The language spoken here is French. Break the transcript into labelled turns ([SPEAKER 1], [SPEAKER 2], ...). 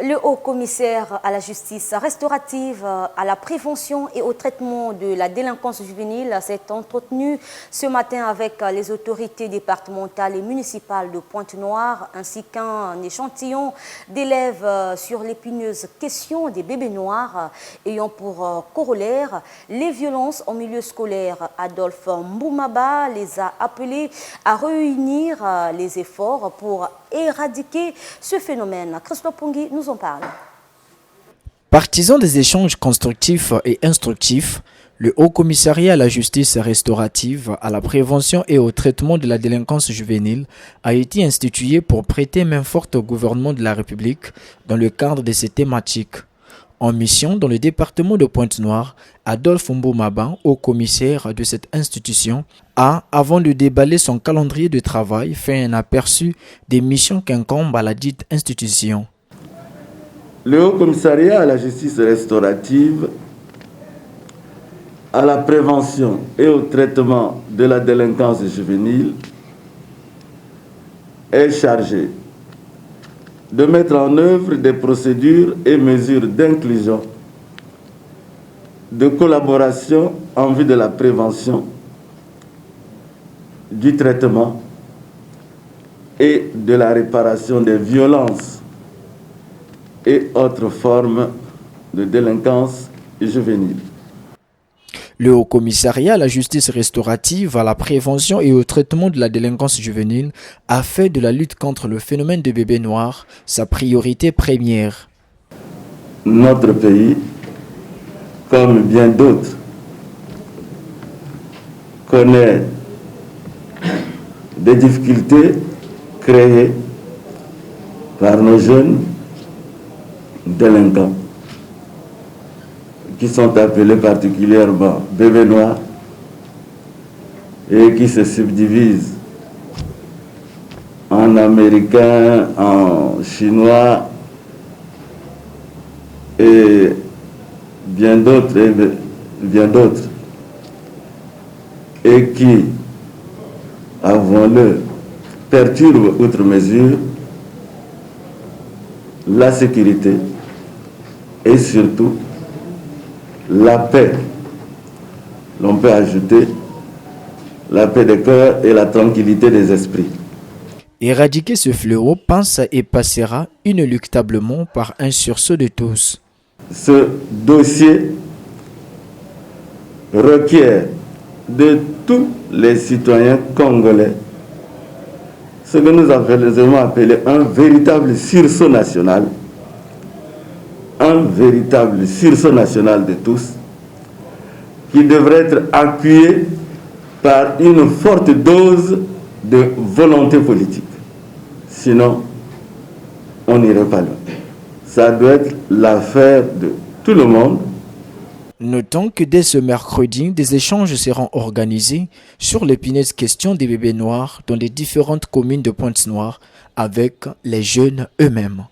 [SPEAKER 1] Le haut-commissaire à la justice restaurative, à la prévention et au traitement de la délinquance juvénile s'est entretenu ce matin avec les autorités départementales et municipales de Pointe-Noire ainsi qu'un échantillon d'élèves sur l'épineuse question des bébés noirs ayant pour corollaire les violences en milieu scolaire. Adolphe Mboumaba les a appelés à réunir les efforts pour éradiquer ce phénomène. Christophe Pongui nous en parle.
[SPEAKER 2] Partisan des échanges constructifs et instructifs, le Haut-Commissariat à la justice restaurative, à la prévention et au traitement de la délinquance juvénile a été institué pour prêter main forte au gouvernement de la République dans le cadre de ces thématiques. En mission dans le département de Pointe-Noire, Adolphe Mboumaba, haut-commissaire de cette institution, a, avant de déballer son calendrier de travail, fait un aperçu des missions qu'incombent à la dite institution.
[SPEAKER 3] Le Haut-Commissariat à la justice restaurative, à la prévention et au traitement de la délinquance juvénile est chargé de mettre en œuvre des procédures et mesures d'inclusion, de collaboration en vue de la prévention, du traitement et de la réparation des violences et autres formes de délinquance juvénile.
[SPEAKER 2] Le Haut-Commissariat à la justice restaurative, à la prévention et au traitement de la délinquance juvénile a fait de la lutte contre le phénomène des bébés noirs sa priorité première.
[SPEAKER 3] Notre pays, comme bien d'autres, connaît des difficultés créées par nos jeunes délinquants, qui sont appelés particulièrement bébés noirs et qui se subdivisent en américains, en chinois et bien d'autres, et qui, avouons-le, perturbent outre mesure la sécurité et surtout la paix. L'on peut ajouter la paix des cœurs et la tranquillité des esprits.
[SPEAKER 2] Éradiquer ce fléau passe et passera inéluctablement par un sursaut de tous.
[SPEAKER 3] Ce dossier requiert de tous les citoyens congolais ce que nous avons appelé un véritable sursaut national. Un véritable sursaut national de tous qui devrait être appuyé par une forte dose de volonté politique. Sinon, on n'irait pas loin. Ça doit être l'affaire de tout le monde.
[SPEAKER 2] Notons que dès ce mercredi, des échanges seront organisés sur l'épineuse question des bébés noirs dans les différentes communes de Pointe-Noire avec les jeunes eux-mêmes.